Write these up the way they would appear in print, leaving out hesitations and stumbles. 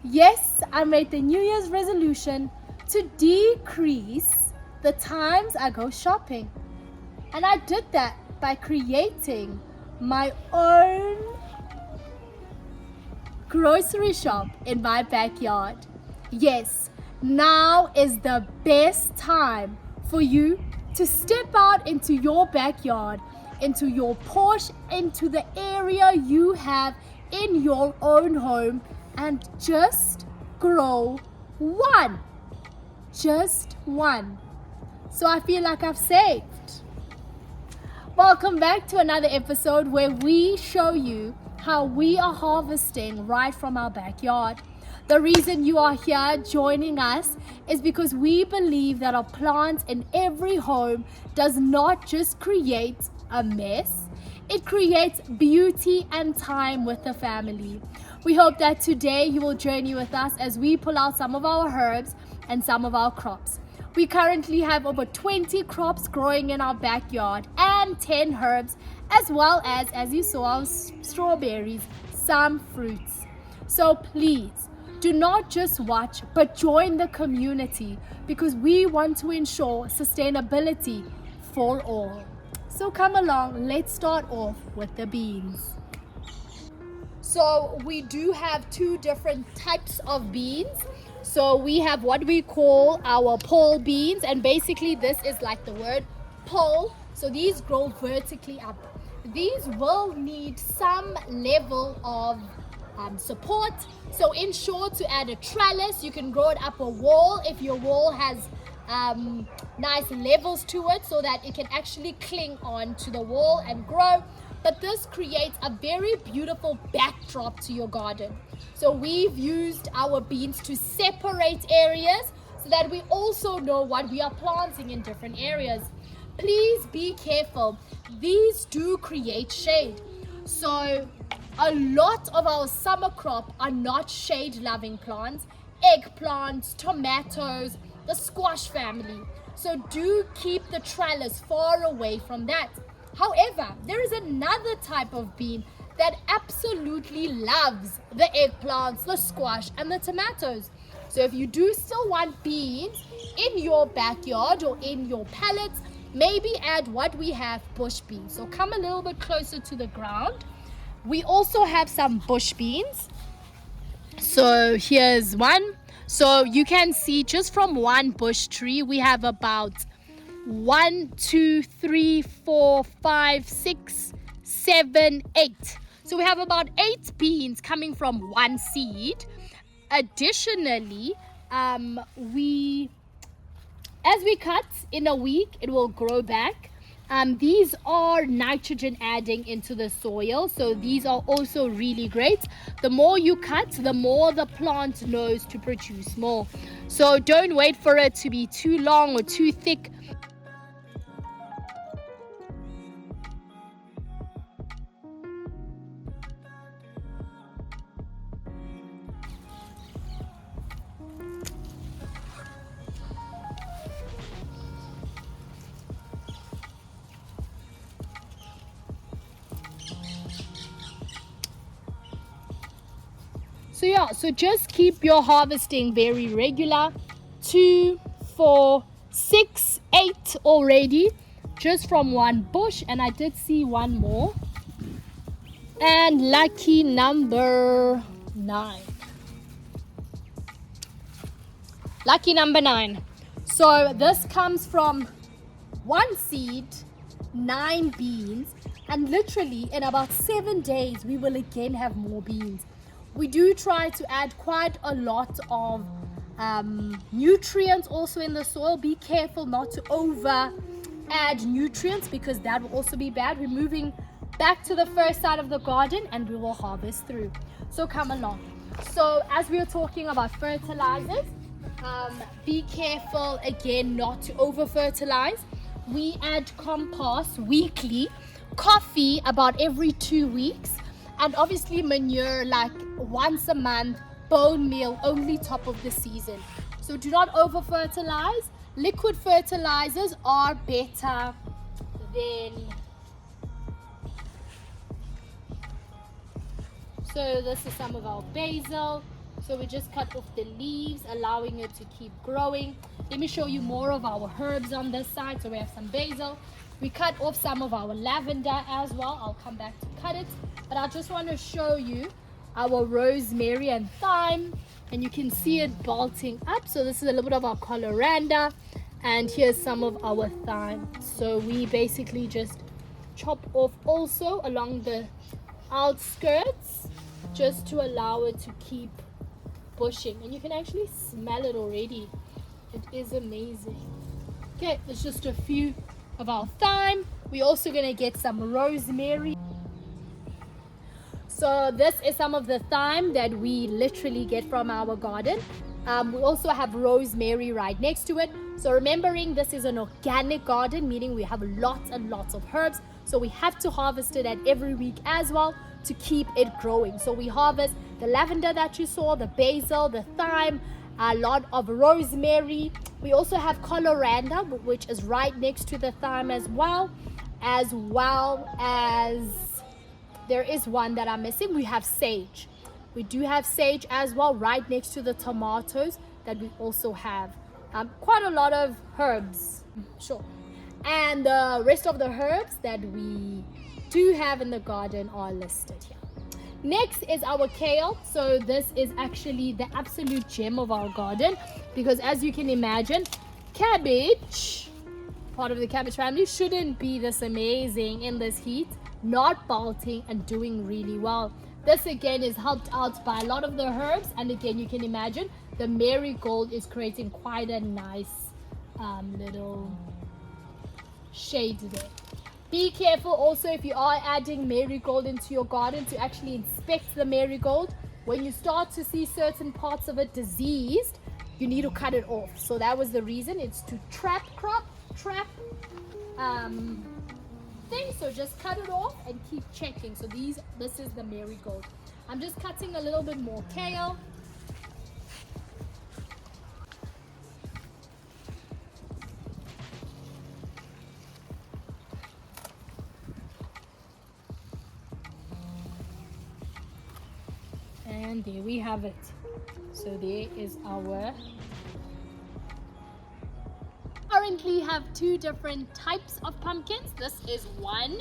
Yes, I made the New Year's resolution to decrease the times I go shopping. And I did that by creating my own grocery shop in my backyard. Yes, now is the best time for you to step out into your backyard, into your porch, into the area you have in your own home, and just grow one. Just one. So I feel like I've saved. Welcome back to another episode where we show you how we are harvesting right from our backyard. The reason you are here joining us is because we believe that a plant in every home does not just create a mess, it creates beauty and time with the family. We hope that today you will journey with us as we pull out some of our herbs and some of our crops. We currently have over 20 crops growing in our backyard and 10 herbs, as well as you saw, our strawberries, some fruits. So please, do not just watch, but join the community because we want to ensure sustainability for all. So come along, let's start off with the beans. So we do have two different types of beans. So we have what we call our pole beans, and basically this is like the word pole. So these grow vertically up. These will need some level of support. So ensure to add a trellis. You can grow it up a wall if your wall has nice levels to it so that it can actually cling on to the wall and grow. But this creates a very beautiful backdrop to your garden. So we've used our beans to separate areas so that we also know what we are planting in different areas. Please be careful. These do create shade. So a lot of our summer crop are not shade-loving plants. Eggplants, tomatoes, the squash family. So do keep the trellis far away from that. However, there is another type of bean that absolutely loves the eggplants, the squash, and the tomatoes. So if you do still want beans in your backyard or in your pallets, maybe add what we have, bush beans. So come a little bit closer to the ground. We also have some bush beans. So here's one. So you can see just from one bush tree, we have about 1, 2, 3, 4, 5, 6, 7, 8. So we have about 8 beans coming from one seed. Additionally, as we cut in a week, it will grow back. These are nitrogen adding into the soil, so these are also really great. The more you cut, the more the plant knows to produce more. So don't wait for it to be too long or too thick. So just keep your harvesting very regular. 2, 4, 6, 8 already, just from one bush, and I did see one more. And lucky number 9. Lucky number 9. So this comes from one seed, 9 beans, and literally in about 7 days we will again have more beans. We do try to add quite a lot of nutrients also in the soil. Be careful not to over add nutrients because that will also be bad. We're moving back to the first side of the garden and we will harvest through. So come along. So as we were talking about fertilizers, be careful again not to over fertilize. We add compost weekly, coffee about every 2 weeks, and obviously manure like once a month, bone meal only top of the season. So do not over fertilize. Liquid fertilizers are better than, so this is some of our basil, So we just cut off the leaves, allowing it to keep growing. Let me show you more of our herbs on this side. So we have some basil. We cut off some of our lavender as well. I'll come back to cut it. But I just want to show you our rosemary and thyme. And you can see it bolting up. So this is a little bit of our coriander. And here's some of our thyme. So we basically just chop off also along the outskirts, just to allow it to keep bushing. And you can actually smell it already. It is amazing. Okay, there's just a few of our thyme. We're also going to get some rosemary. So this is some of the thyme that we literally get from our garden. We also have rosemary right next to it. So remembering this is an organic garden, meaning we have lots and lots of herbs. So we have to harvest it at every week as well to keep it growing. So we harvest the lavender that you saw, the basil, the thyme, a lot of rosemary. We also have coriander, which is right next to the thyme as well as there is one that I'm missing. We have sage. We do have sage as well right next to the tomatoes that we also have. Quite a lot of herbs, sure. And the rest of the herbs that we do have in the garden are listed here. Next is our kale. So this is actually the absolute gem of our garden, because as you can imagine, cabbage, part of the cabbage family, shouldn't be this amazing in this heat, not bolting and doing really well. This again is helped out by a lot of the herbs, and again you can imagine the marigold is creating quite a nice little shade there. Be careful also if you are adding marigold into your garden to actually inspect the marigold. When you start to see certain parts of it diseased, you need to cut it off. So that was the reason. It's to trap thing. So just cut it off and keep checking. So this is the marigold. I'm just cutting a little bit more kale. And there we have it. So there is our, currently have two different types of pumpkins. This is one,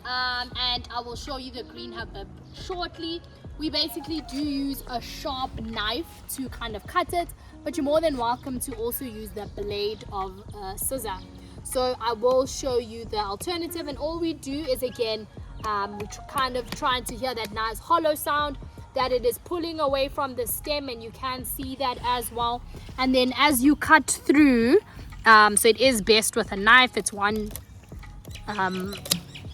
and I will show you the green habib shortly. We basically do use a sharp knife to kind of cut it, but you're more than welcome to also use the blade of scissor. So I will show you the alternative, and all we do is again we're kind of trying to hear that nice hollow sound that it is pulling away from the stem, and you can see that as well. And then as you cut through, so it is best with a knife. It's one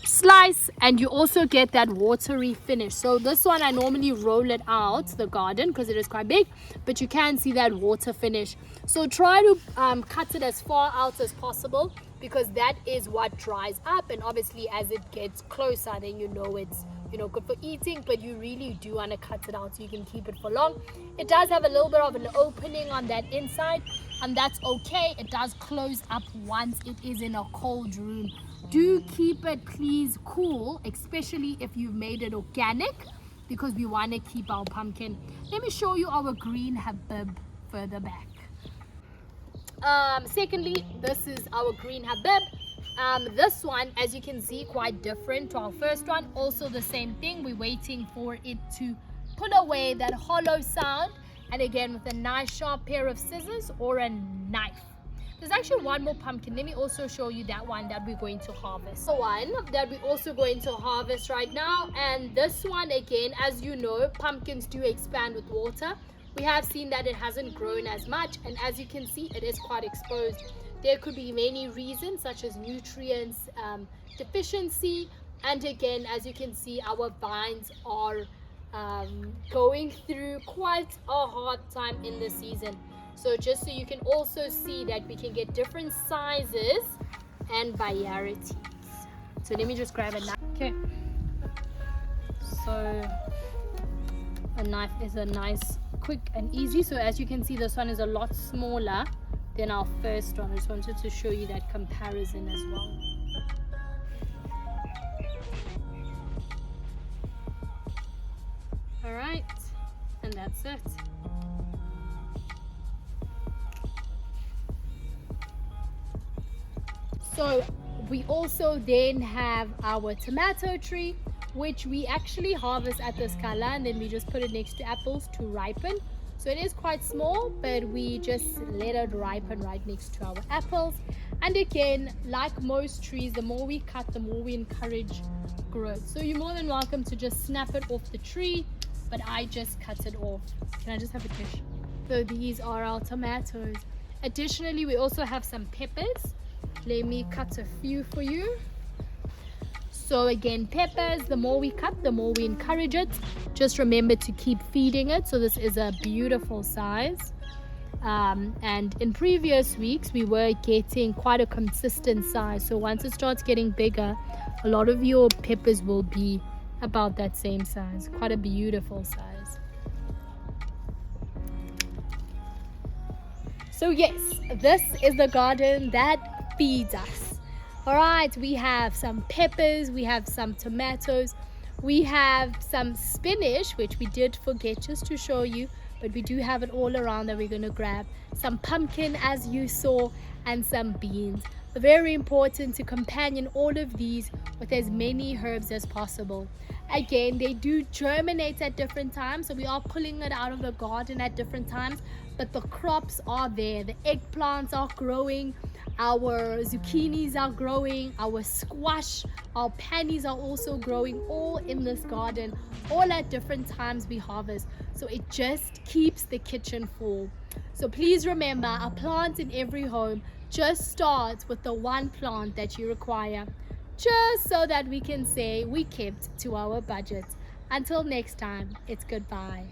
slice, and you also get that watery finish. So this one I normally roll it out the garden because it is quite big, but you can see that water finish. So try to cut it as far out as possible, because that is what dries up, and obviously as it gets closer, then you know it's good for eating, but you really do want to cut it out so you can keep it for long. It does have a little bit of an opening on that inside, and that's okay. It does close up once it is in a cold room. Do keep it please cool, especially if you've made it organic, because we want to keep our pumpkin. Let me show you our green habib further back. Secondly, this is our green habib. This one, as you can see, quite different to our first one. Also the same thing, we're waiting for it to pull away that hollow sound, and again with a nice sharp pair of scissors or a knife. There's actually one more pumpkin. Let me also show you that one that we're going to harvest. The one that we're also going to harvest right now, and this one again, as you know, pumpkins do expand with water. We have seen that it hasn't grown as much, and as you can see, it is quite exposed. There could be many reasons, such as nutrients deficiency, and again, as you can see, our vines are going through quite a hard time in the season. So just so you can also see that we can get different sizes and varieties. So let me just grab a knife. Okay, so a knife is a nice, quick and easy. So as you can see, this one is a lot smaller than our first one. I just wanted to show you that comparison as well. All right, And that's it. So we also then have our tomato tree, which we actually harvest at this color, and then we just put it next to apples to ripen. So it is quite small, but we just let it ripen right next to our apples. And again, like most trees, the more we cut, the more we encourage growth. So you're more than welcome to just snap it off the tree, but I just cut it off. Can I just have a dish? So these are our tomatoes. Additionally, we also have some peppers. Let me cut a few for you. So again, peppers, the more we cut, the more we encourage it. Just remember to keep feeding it. So this is a beautiful size. And in previous weeks, we were getting quite a consistent size. So once it starts getting bigger, a lot of your peppers will be about that same size. Quite a beautiful size. So yes, this is the garden that feeds us. All right, we have some peppers, we have some tomatoes, we have some spinach, which we did forget just to show you, but we do have it all around that we're going to grab. Some pumpkin, as you saw, and some beans. Very important to companion all of these with as many herbs as possible. Again, they do germinate at different times, so we are pulling it out of the garden at different times, but the crops are there. The eggplants are growing, our zucchinis are growing, our squash, our pannies are also growing, all in this garden, all at different times we harvest. So it just keeps the kitchen full. So please remember, a plant in every home just starts with the one plant that you require, just so that we can say we kept to our budget. Until next time, it's goodbye.